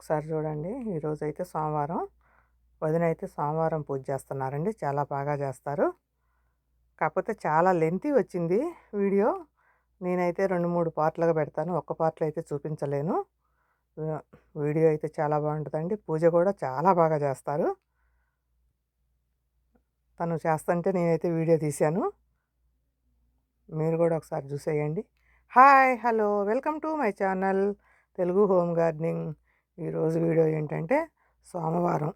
ఒకసారి చూడండి. ఈరోజైతే సోమవారం. వదిన అయితే సోమవారం పూజ చేస్తున్నారండి. చాలా బాగా చేస్తారు. కాకపోతే చాలా లెంతీ వచ్చింది వీడియో. నేనైతే 2, 3 పార్ట్లుగా పెడతాను. ఒక్క పార్ట్‌లో అయితే చూపించలేను. వీడియో అయితే చాలా బాగుంటుందండి. పూజ కూడా చాలా బాగా చేస్తారు. తను చేస్తుంటే నేనైతే వీడియో తీశాను. మీరు కూడా ఒకసారి చూసేయండి. Hi, hello, welcome to my channel Telugu home gardening. ఈరోజు వీడియో ఏంటంటే సోమవారం.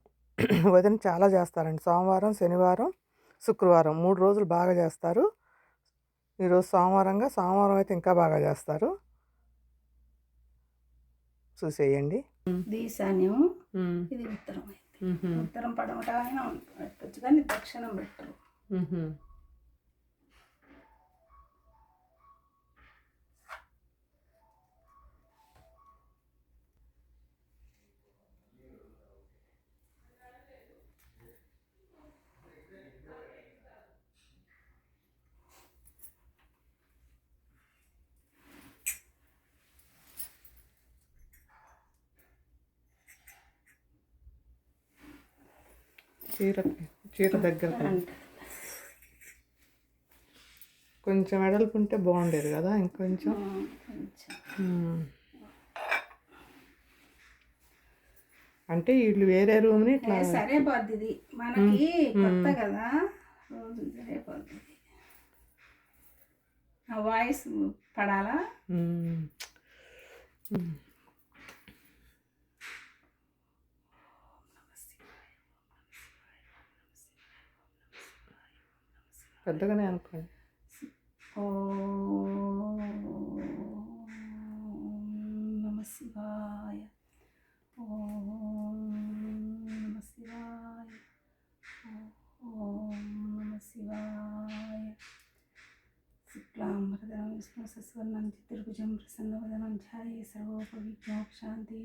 వదిన చాలా చేస్తారండి. సోమవారం, శనివారం, శుక్రవారం 3 రోజులు బాగా చేస్తారు. ఈరోజు సోమవారం అయితే ఇంకా బాగా చేస్తారు. చూసేయండి. ఇది ఈశాన్యం, ఇది ఉత్తరం. అయితే ఉత్తరం పడమట అయినా పెట్టచ్చు, కానీ దక్షిణం పెట్టరు. చీర దగ్గర కొంచెం వెడల్పు ఉంటే బాగుండేది కదా. ఇంకొంచెం అంటే వీళ్ళు వేరే రూమ్ని ఇట్లా సరే పద్ధతి మనకి కొత్త కదా, రోజు సరే పద్ధతి. ఆ వాయిస్ పడాలా? పెద్దగానే అనుకోండి. ఓం నమః శివాయ, ఓం నమః శివాయ, ఓం నమః శివాయ. శుక్లాంబరధరం విష్ణు సస్వర్ణం చతుర్భుజం ప్రసన్నవదనం ధ్యాయే సర్వోపవిఘ్నోపశాంతి.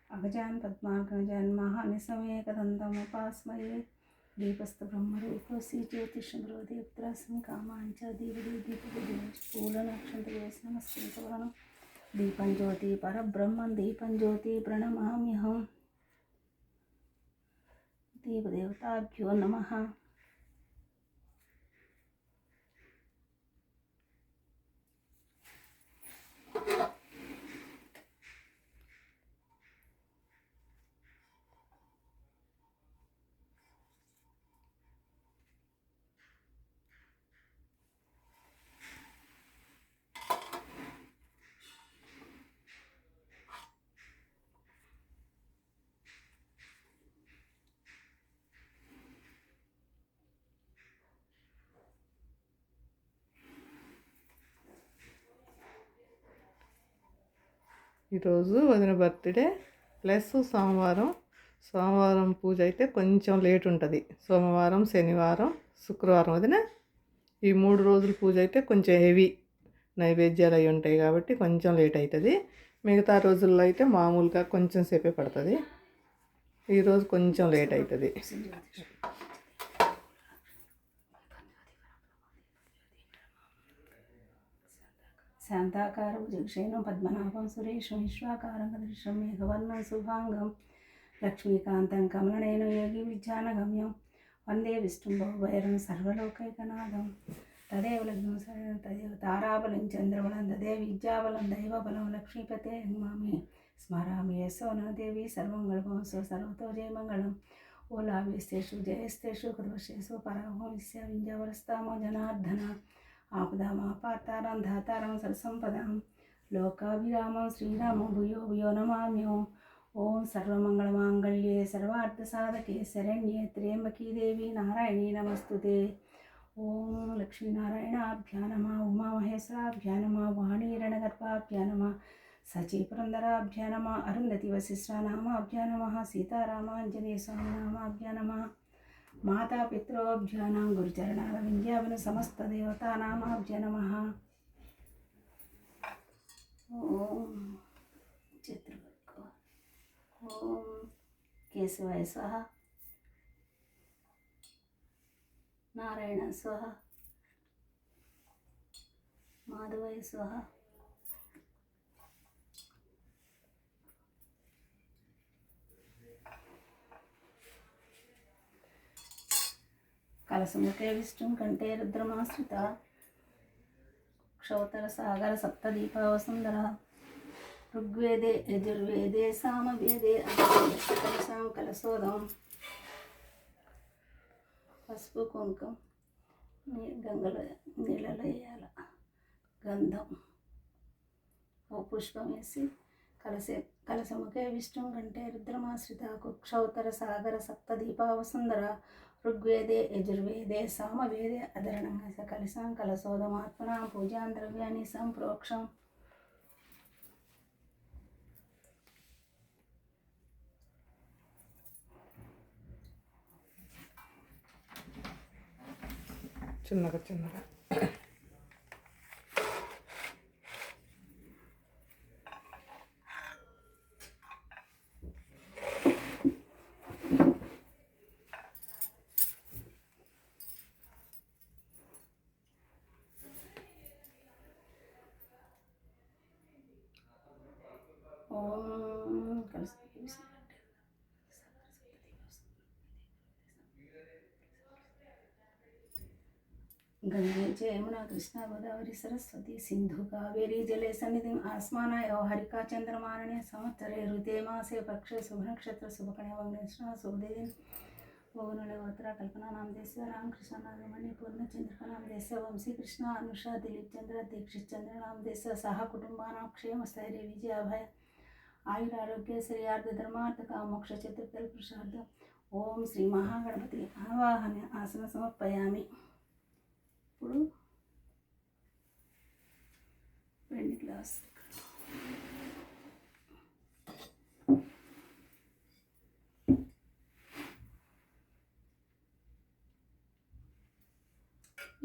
అగజాన్ పద్మార్గజాన్ మహానిశమేకదంతముపాస్మయే. దీపస్థ బ్రహ్మరూపసి జ్యోతిషంద్రో దేవత్రాసం కామాంచ దీపదే దీపూలనక్షంత వేసి నమస్కృతవనం. దీపం జ్యోతి పరబ్రహ్మం దీపం జ్యోతి ప్రణమామ్యహం. దేవదేవతాభ్యో నమః. ఈరోజు వదిన బర్త్డే ప్లస్ సోమవారం పూజ అయితే కొంచెం లేట్ ఉంటుంది. సోమవారం, శనివారం, శుక్రవారం వదిన ఈ 3 రోజుల పూజ అయితే కొంచెం హెవీ నైవేద్యాలు అవి ఉంటాయి కాబట్టి కొంచెం లేట్ అవుతుంది. మిగతా రోజుల్లో అయితే మామూలుగా కొంచెం సేపే పడుతుంది. ఈరోజు కొంచెం లేట్ అవుతుంది. శాంతాకారం జగశయనం పద్మనాభం సురేషం విశ్వాకారం కదృశం మేఘవర్ణం శుభాంగం లక్ష్మీకాంతం కమలనయనం యోగి విద్యానగమ్యం వందే విష్ణుం భవభైరం సర్వలోకైకనాథం. తదేవ లగ్నం తదేవ తారాబలం చంద్రబలం తదేవ విద్యాబలం దైవబలం లక్ష్మీపతే మామి స్మరామి యశోనాదేవి సర్వమంగళభవంసో సర్వతో జయమంగళం. ఓలాభేస్తేషు జయస్తేషు కృపశేషు పరాభవిష్య వింజవరస్తామో జనార్దన. ఆపదామాపాతారం ధాతారం సరసంపదాం లోకాభిరామం శ్రీరామం భూయో భూయో నమామ్యహం. ఓం సర్వమంగళమాంగళ్యే సర్వార్థసాధకే శరణ్యే త్ర్యంబకీ దేవి నారాయణీ నమస్తుతే. ఓం లక్ష్మీనారాయణాభ్యా నమః, ఉమామహేశ్వరాభ్యా నమః, వాణీరణగర్భాభ్యా నమః, సచీపురందరాభ్యా నమః, అరుంధతి వశిష్ఠానామాభ్యా నమః, సీతారామాంజనేయస్వామినామాభ్యా నమః. మాతాపితృభ్యానాం గురుచరణారవింద్యావన సమస్తదేవతానామాభ్యా నమః. ఓం చతుర్వర్గో. ఓం కేశవాయ స్వహ, నారాయణ స్వహ, మాధవాయ స్వహ, కలసముఖే విష్ణుం కంఠే రుద్రమాశ్రిత క్షౌతర సాగర సప్తదీపవసుందర ఋగ్వేదే యజుర్వేదే సామవేదే కలసాం కలశోదం పసుపు కుంకం గంగలో నీళ్ళలో వేయాల గంధం ఓ పుష్పం వేసి కలసముఖే విష్ణుం కంఠే రుద్రమాశ్రిత కుక్షౌతర సాగర సప్తదీపావసుందర ఋగ్వేదే యజుర్వేదే సామవేదే అధరణంగా కలిసాం కలశోదమాత్మనా పూజాం ద్రవ్యాన్ని సంప్రోక్షం. చిన్నగా చిన్నగా ఓం కలిసి గంగే చ యమునా కృష్ణ గోదావరి సరస్వతి సింధు కావేరీ జలే సన్నిధి ఆస్మానాయ హరికా చంద్రమారణ్య సంవత్సరే ఋతే మాసే పక్షే శుభనక్షత్ర శుభకణ్య వంగేశ్వర శుభదేవి భువనగోత్ర కల్పనానాం దేశ రామకృష్ణ నాగమణి పూర్ణచంద్రకనాం దేశ వంశీ కృష్ణ అనుష దిలీప్ చంద్ర దీక్షిత్ చంద్రనాం దేశ సహ కుటుంబానాం క్షేమ స్థైర్య విజయాభయ ఆయురారోగ్య శ్రేయార్థ ధర్మార్థక మోక్ష చతుర్థల పురుషార్థ. ఓం శ్రీ మహాగణపతి ఆవాహన ఆసన సమర్పయామి. ఇప్పుడు వెండి గ్లాస్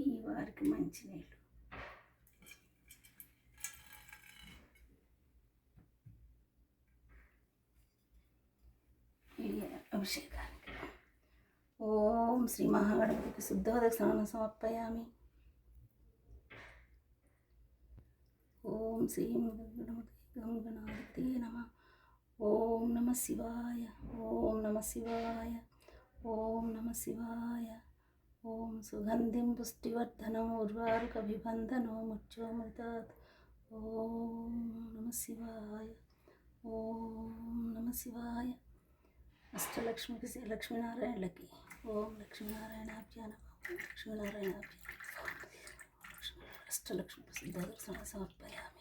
ఈ వారికి మంచి నీళ్ళు అభిషేకానికి. ఓం శ్రీ మహాగణపతికి శుద్ధోదక స్నానం సమర్పయామి. ఓం శ్రీ గంగనాథే నమః. ఓం నమః శివాయ. ఓం నమః శివాయ. ఓం నమః శివాయ. ఓం సుగంధిం పుష్టివర్ధనం ఉర్వారుకభిబంధనో ముచ్చోమృతాత్. ఓం నమః శివాయ. ఓం నమః శివాయ. అష్టలక్ష్మికి శ్రీ లక్ష్మీనారాయణలకి. ఓం లక్ష్మీనారాయణాభ్యా నమః. లక్ష్మీనారాయణాభ్యా అష్టలక్ష్మి సిద్ధదర్శన సమర్పయామి.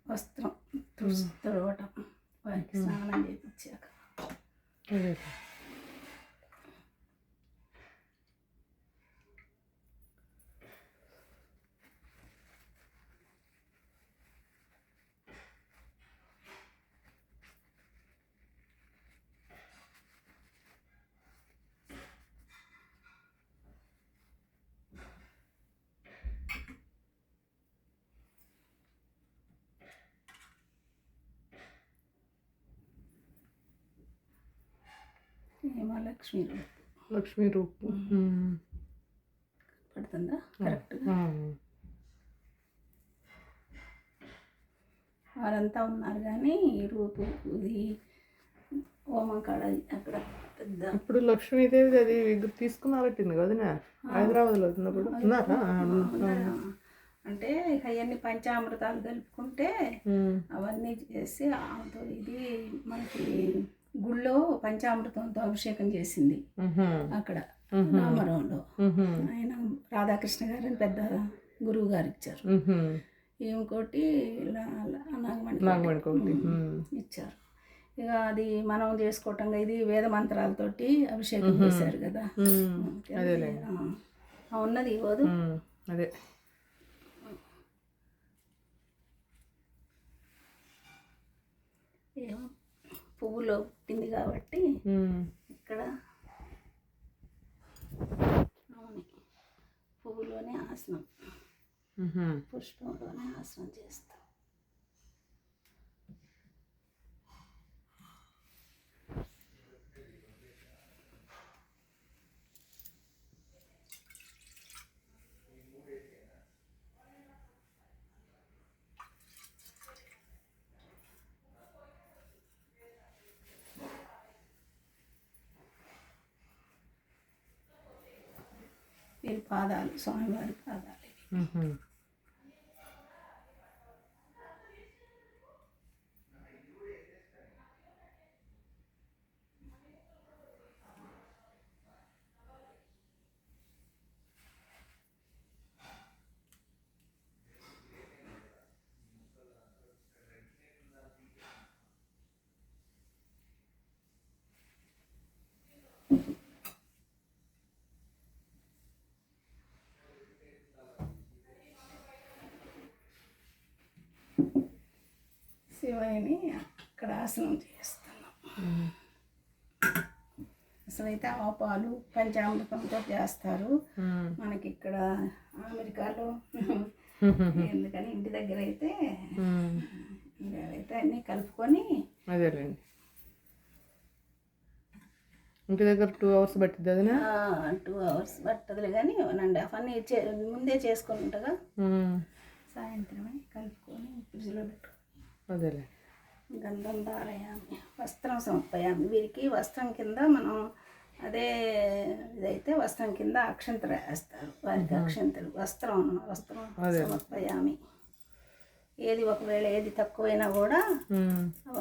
వస్త్రం తుడవటం వారికి స్నానం చేయించాక. ఏమో లక్ష్మీ రూపు పడుతుందా కరెక్ట్గా? వారంతా ఉన్నారు కానీ రూపు ఇది హోమం కాడ అక్కడ పెద్ద. ఇప్పుడు లక్ష్మీదేవి అది తీసుకున్నారట్టింది కదా హైదరాబాద్లో ఉన్నప్పుడు ఉన్నారా? అంటే అవన్నీ పంచామృతాలు కలుపుకుంటే అవన్నీ చేసి ఇది మనకి గుళ్ళో పంచామృతంతో అభిషేకం చేసింది అక్కడ రామవరంలో. ఆయన రాధాకృష్ణ గారిని పెద్ద గురువు గారు ఇచ్చారు. ఇంకోటి నాగమణి ఇచ్చారు. ఇక అది మనం చేసుకోవటంగా ఇది వేద మంత్రాలతోటి అభిషేకం చేశారు కదా. ఉన్నది ఇవ్వదు అదే. ఏమో పువ్వులో పుట్టింది కాబట్టి ఇక్కడ పువ్వులోనే ఆసనం. పుష్పంలోనే ఆసనం చేస్తాం. వీరి పాదాలు, స్వామివారి పాదాలు ఇవి. శివయ్యని అక్కడ ఆసనం చేస్తున్నాం. అసలైతే ఆపాలు పంచామృతంతో చేస్తారు. మనకి ఇక్కడ అమెరికాలో ఎందుకని ఇంటి దగ్గర అయితే అన్నీ కలుపుకొని. అదేలేండి, ఇంటి దగ్గర 2 hours పట్టిద్ది అదినా? 2 hours పట్టదులే కానీ 1.5 అన్నీ ముందే చేసుకొని ఉంటగా సాయంత్రమే కలుపుకొని ఫ్రిడ్జ్లో పెట్టు. అదేలే. గంధం ధారయామి, వస్త్రం సమర్పయామి. వీరికి వస్త్రం కింద మనం అదే ఇదైతే వస్త్రం కింద అక్షంతలు వేస్తారు. వారికి అక్షంతలు వస్త్రం సమర్పయామి. ఏది ఒకవేళ ఏది తక్కువైనా కూడా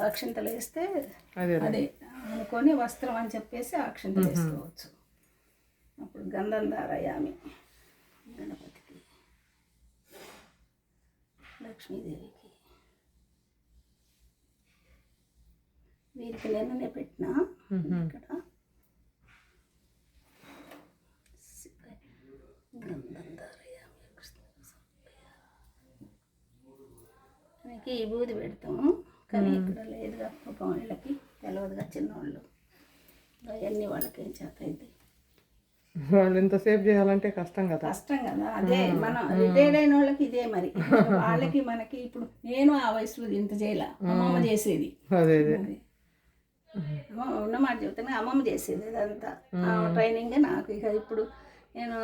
అక్షంతలు వేస్తే అదే అనుకొని వస్త్రం అని చెప్పేసి అక్షంతలు వేసుకోవచ్చు. అప్పుడు గంధం ధారయామి. గణపతికి, లక్ష్మీదేవికి, వీరికి నిన్ననే పెట్టిన ఇక్కడ గంధం ధారయామి. మనకి ఈ బూది పెడతాము కానీ ఇక్కడ లేదుగా పాపం వీళ్ళకి తెలియదుగా, చిన్నవాళ్ళు అవన్నీ వాళ్ళకి ఏం చేత అయితే వాళ్ళు ఇంతసేపు చేయాలంటే కష్టం కదా. అదే మనం రిటైర్డ్ అయిన వాళ్ళకి ఇదే మరి. వాళ్ళకి మనకి ఇప్పుడు నేను ఆ వయసులో ఇంత చేయాల, అమ్మమ్మ చేసేది. అదే ఉన్నమాట చెబుతానే అమ్మమ్మ చేసేది ఇదంతా ట్రైనింగ్ నాకు. ఇక ఇప్పుడు నేను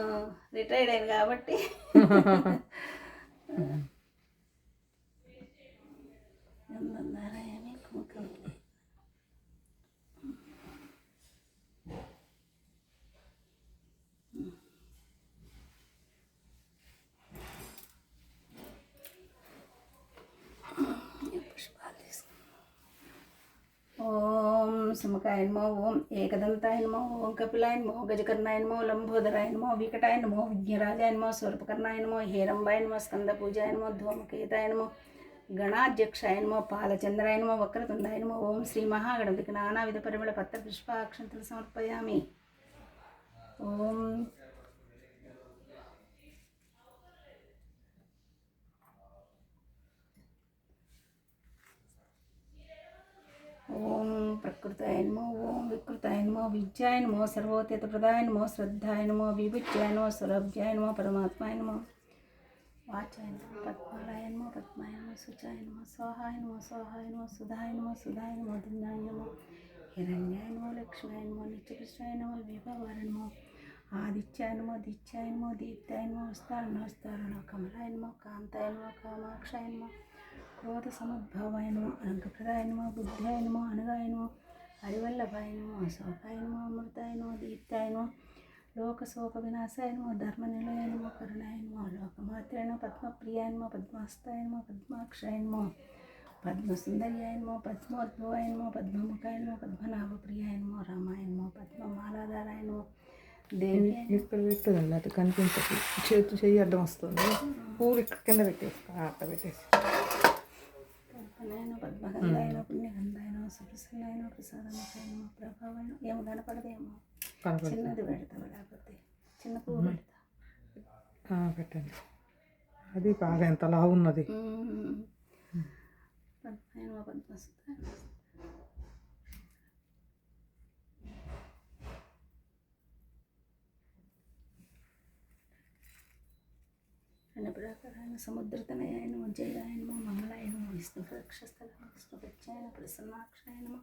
రిటైర్డ్ అయ్యాను కాబట్టి ఓం సుముఖాయ నమో, ఓం ఏకదంతాయ నమో, ఓం కపిలాయ నమో, గజకర్ణాయ నమో, లంబోదరాయ నమో, వికటాయ నమో, విఘ్నరాజాయ నమో, స్వరూపకర్ణాయ నమో, హేరంబాయ నమో, స్కందపూజాయ నమో, ధూమకేతాయ నమో, గణాధ్యక్షాయ నమో, పాలచంద్రాయ నమో, వక్రతుండాయ నమో. ఓం శ్రీ మహాగణపతికి నానావిధ పరిమళ పత్ర పుష్పాక్షంతలు సమర్పయామి. ఓం ఓం ప్రకృతాయ నమో, ఓం వికృతాయ నమో, విద్యాయ నమో, సర్వోత్తేతప్రదాయ నమో, శ్రద్ధాయ నమో, విభుజ్యాయ నమో, స్వరభ్యాయ నమో, పరమాత్మాయ నమో, వాచాయ నమో, పద్మాలయ నమో, పద్మాయ నమో, శుచాయ నమో, స్వాహాయ నమో, స్వాహాయ నమో, సుధాయ నమో, సుధాయ నమో, దిన్నాయ నమో, హిరణ్యాయ నమో, లక్ష్మ్యాయ నమో, నిత్యకృష్ణాయ నమో, విభవాయ నమో, ఆదిత్యాయ నమో, దిత్యాయ నమో, దీప్తాయ నమో, విస్తారణ కమలాయ నమో, కాంతాయ నమో, కామాక్షాయ నమో, క్రోధ సముద్భవాయ నమో, అలంకప్రదాయ నమో, బుద్ధ్యాయ నమో, అనుగాయ నమో, హరివల్లభాయ నమో, శోకాయ నమో, అమృతాయ నమో, దీప్తాయ నమో, లోకశోక వినాశాయ నమో, ధర్మనిలయాయ నమో, కరుణాయ నమో, లోకమాత్రాయ నమో, పద్మప్రియాయ నమో, పద్మాస్తాయ నమో, పద్మాక్షాయ నమో, పద్మసుందర్యాయ నమో, పద్మోద్భవాయ నమో, పద్మముఖాయ నమో, పద్మనాభప్రియాయ నమో, రామాయ నమో, పద్మమాలాధారాయ నమో, దేవి ఇక్కడ పెట్టదండి, అది కనిపించదు. చేతి చెయ్యి అడ్డం వస్తుంది. పూలు ఇక్కడ కింద పెట్టేస్తా, అట్లా పెట్టేసి. పద్మనాయన, పద్మగంధాయన, పుణ్యగంధాయన, సుప్రసన్నాయన, ప్రసాదముఖాయన, ప్రభావాయన. ఏమో కనపడదేమో, చిన్నది పెడతా, లేకపోతే చిన్న పువ్వు పెడతా. పెట్టండి, అది బాగా ఎంత లావు ఉన్నది. పద్మాయన, పద్మసుతాయ. రణప్రాకారాయణ సముద్రతనయాయ నమో జయాయ నమో మంగళాయ నమో విష్ణు ప్రక్షస్థల విష్ణు ప్రత్యాయ ప్రసన్నాక్షాయ నమో